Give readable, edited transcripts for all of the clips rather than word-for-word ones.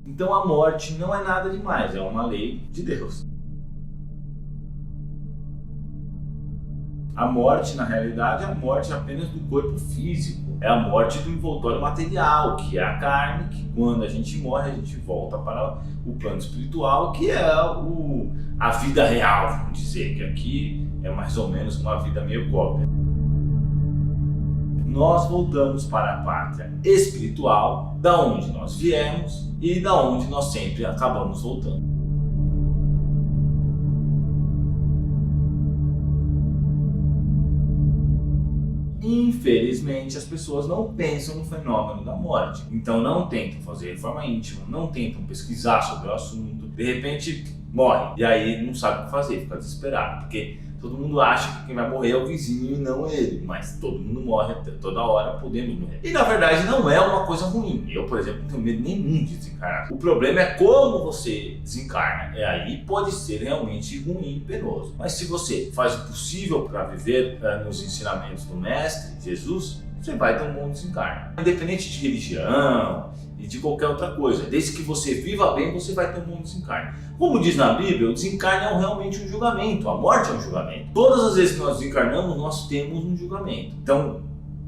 Então a morte não é nada demais, é uma lei de Deus. A morte, na realidade, é a morte apenas do corpo físico. É a morte do envoltório material, que é a carne, que quando a gente morre, a gente volta para o plano espiritual, que é a vida real, vamos dizer, que aqui é mais ou menos uma vida meio cópia. Nós voltamos para a pátria espiritual, da onde nós viemos e da onde nós sempre acabamos voltando. Infelizmente, as pessoas não pensam no fenômeno da morte, então não tentam fazer reforma íntima, não tentam pesquisar sobre o assunto, de repente morre, e aí não sabe o que fazer, fica desesperado, porque todo mundo acha que quem vai morrer é o vizinho e não ele, mas todo mundo morre toda hora, podemos morrer. E na verdade não é uma coisa ruim. Eu, por exemplo, não tenho medo nenhum de desencarnar. O problema é como você desencarna. Aí pode ser realmente ruim e penoso. Mas se você faz o possível para viver nos ensinamentos do Mestre Jesus, você vai ter um bom desencarne. Independente de religião e de qualquer outra coisa, desde que você viva bem, você vai ter um bom desencarne. Como diz na Bíblia, o desencarne é realmente um julgamento, a morte é um julgamento. Todas as vezes que nós desencarnamos, nós temos um julgamento. Então,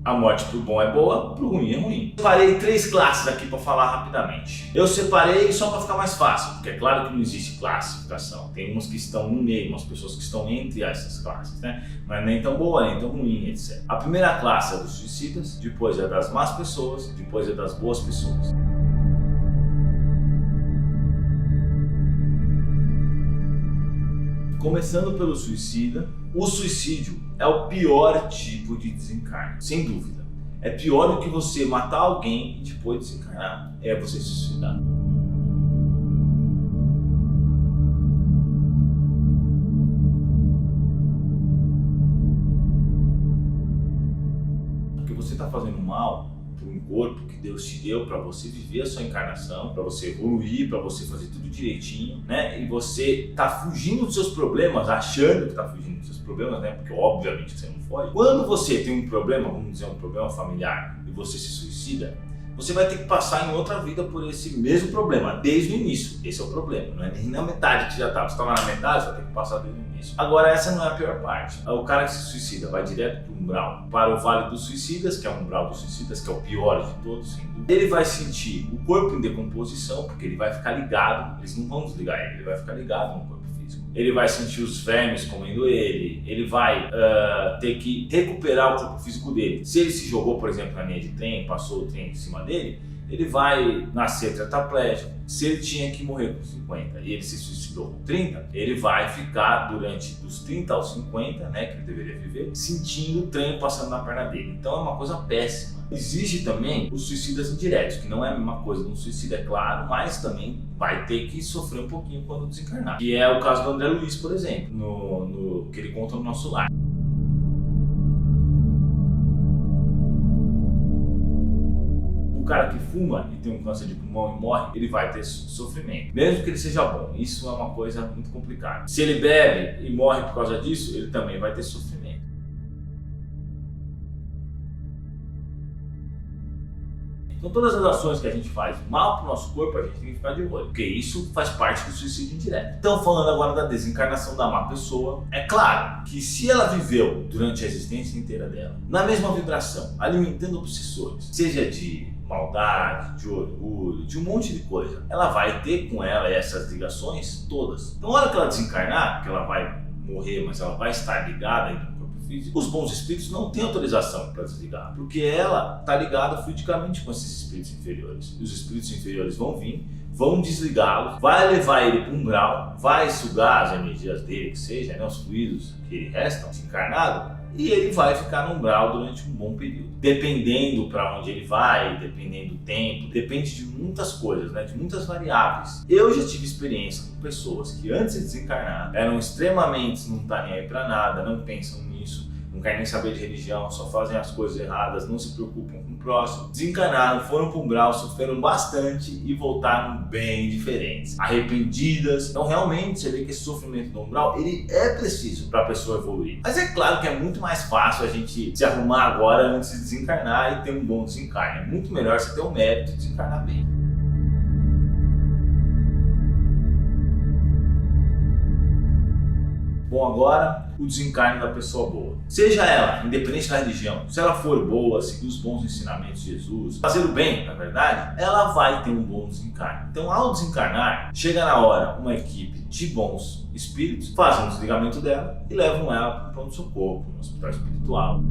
a morte pro bom é boa, pro ruim é ruim. Separei 3 classes aqui para falar rapidamente. Eu separei só para ficar mais fácil, porque é claro que não existe classificação. Tem umas que estão no meio, umas pessoas que estão entre essas classes, né? Não é nem tão boa, nem tão ruim, etc. A primeira classe é dos suicidas, depois é das más pessoas, depois é das boas pessoas. Começando pelo suicida, o suicídio é o pior tipo de desencarne, sem dúvida. É pior do que você matar alguém e depois desencarnar, é você se suicidar. Porque você está fazendo mal para um corpo que Deus te deu para você viver a sua encarnação, para você evoluir, para você fazer tudo direitinho, né? E você tá fugindo dos seus problemas, achando que tá fugindo dos seus problemas, né? Porque obviamente você não foge. Quando você tem um problema, vamos dizer um problema familiar, e você se suicida, você vai ter que passar em outra vida por esse mesmo problema, desde o início. Esse é o problema, não é nem na metade que já estava. Você estava na metade, você vai ter que passar desde o início. Agora, essa não é a pior parte. O cara que se suicida vai direto para o umbral, para o Vale dos Suicidas, que é o umbral dos suicidas, que é o pior de todos, sem dúvida. Ele vai sentir o corpo em decomposição, porque ele vai ficar ligado, eles não vão desligar ele vai ficar ligado no corpo físico. Ele vai sentir os vermes comendo ele vai ter que recuperar o corpo físico dele. Se ele se jogou, por exemplo, na linha de trem, passou o trem em cima dele, ele vai nascer tetraplégico. Se ele tinha que morrer com 50 e ele se suicidou com 30, ele vai ficar durante dos 30 aos 50, né, que ele deveria viver, sentindo o trem passando na perna dele. Então é uma coisa péssima. Existe também os suicidas indiretos, que não é a mesma coisa de um suicida, é claro, mas também vai ter que sofrer um pouquinho quando desencarnar. Que é o caso do André Luiz, por exemplo, que ele conta no Nosso Lar. O cara que fuma e tem um câncer de pulmão e morre, ele vai ter sofrimento, mesmo que ele seja bom. Isso é uma coisa muito complicada. Se ele bebe e morre por causa disso, ele também vai ter sofrimento. Então todas as ações que a gente faz mal para o nosso corpo, a gente tem que ficar de olho, porque isso faz parte do suicídio indireto. Então, falando agora da desencarnação da má pessoa, é claro que se ela viveu durante a existência inteira dela na mesma vibração, alimentando obsessores, seja de maldade, de orgulho, de um monte de coisa, ela vai ter com ela essas ligações todas. Então, na hora que ela desencarnar, que ela vai morrer, mas ela vai estar ligada ainda no corpo físico, os bons espíritos não têm autorização para desligar, porque ela está ligada fluidicamente com esses espíritos inferiores. E os espíritos inferiores vão vir, vão desligá-lo, vai levar ele para um umbral, vai sugar as energias dele, que seja, né, os fluidos que restam desencarnado, e ele vai ficar no umbral durante um bom período. Dependendo para onde ele vai, dependendo do tempo, depende de muitas coisas, né? De muitas variáveis. Eu já tive experiência com pessoas que antes de desencarnar eram extremamente não tá nem aí para nada, não pensam nisso, não querem nem saber de religião, só fazem as coisas erradas, não se preocupam com o próximo. Desencarnaram, foram para o umbral, sofreram bastante e voltaram bem diferentes, arrependidas. Então realmente você vê que esse sofrimento do umbral, ele é preciso para a pessoa evoluir. Mas é claro que é muito mais fácil a gente se arrumar agora antes de desencarnar e ter um bom desencarne. É muito melhor você ter o mérito de desencarnar bem. Bom, agora o desencarne da pessoa boa. Seja ela, independente da religião, se ela for boa, seguir os bons ensinamentos de Jesus, fazer o bem, na verdade, ela vai ter um bom desencarne. Então, ao desencarnar, chega na hora uma equipe de bons espíritos, fazem um desligamento dela e levam ela para o pronto-socorro, para um hospital espiritual.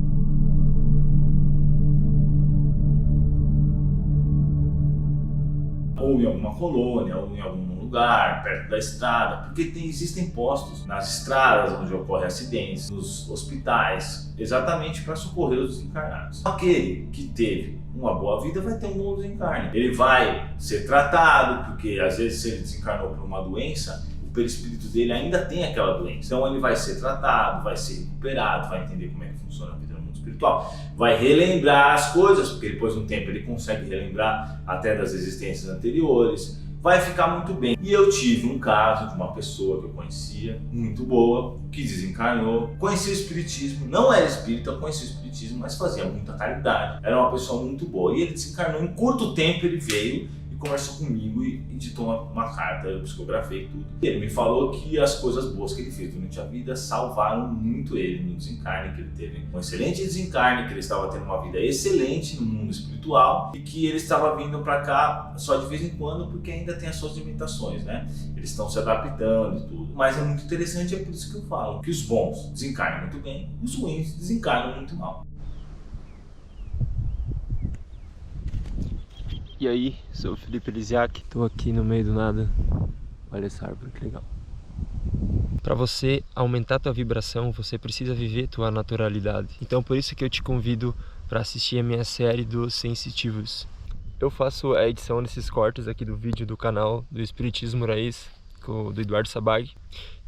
Ou em alguma colônia, ou em algum lugar, perto da estrada, porque existem postos nas estradas onde ocorrem acidentes, nos hospitais, exatamente para socorrer os desencarnados. Aquele que teve uma boa vida vai ter um bom desencarne. Ele vai ser tratado, porque às vezes se ele desencarnou por uma doença, o perispírito dele ainda tem aquela doença. Então ele vai ser tratado, vai ser recuperado, vai entender como é que funciona a vida no mundo espiritual, vai relembrar as coisas, porque depois de um tempo ele consegue relembrar até das existências anteriores, vai ficar muito bem. E eu tive um caso de uma pessoa que eu conhecia, muito boa, que desencarnou, conhecia o espiritismo, não era espírita, conhecia o espiritismo, mas fazia muita caridade, era uma pessoa muito boa, e ele desencarnou, em curto tempo ele veio e conversou comigo e ditou uma carta, eu psicografei tudo. E ele me falou que as coisas boas que ele fez durante a vida salvaram muito ele no desencarne, que ele teve um excelente desencarne, que ele estava tendo uma vida excelente no mundo espiritual e que ele estava vindo para cá só de vez em quando porque ainda tem as suas limitações, né? Eles estão se adaptando e tudo. Mas é muito interessante, é por isso que eu falo que os bons desencarnam muito bem, os ruins desencarnam muito mal. E aí, sou o Felipe Elisiak, tô aqui no meio do nada. Olha essa árvore, que legal. Para você aumentar tua vibração, você precisa viver tua naturalidade. Então por isso que eu te convido para assistir a minha série dos Sensitivos. Eu faço a edição desses cortes aqui do vídeo do canal do Espiritismo Raiz, do Eduardo Sabag.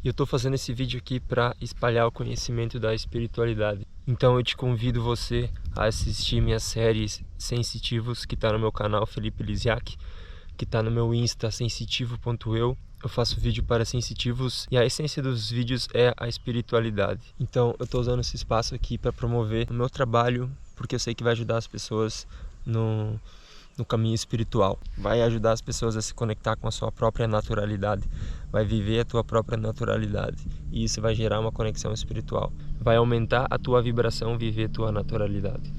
E eu tô fazendo esse vídeo aqui para espalhar o conhecimento da espiritualidade. Então eu te convido você a assistir minha série Sensitivos, que tá no meu canal Felipe Elisiak, que tá no meu Insta sensitivo.eu. Eu faço vídeo para sensitivos e a essência dos vídeos é a espiritualidade. Então eu tô usando esse espaço aqui para promover o meu trabalho, porque eu sei que vai ajudar as pessoas no caminho espiritual. Vai ajudar as pessoas a se conectar com a sua própria naturalidade. Vai viver a tua própria naturalidade. E isso vai gerar uma conexão espiritual. Vai aumentar a tua vibração, viver a tua naturalidade.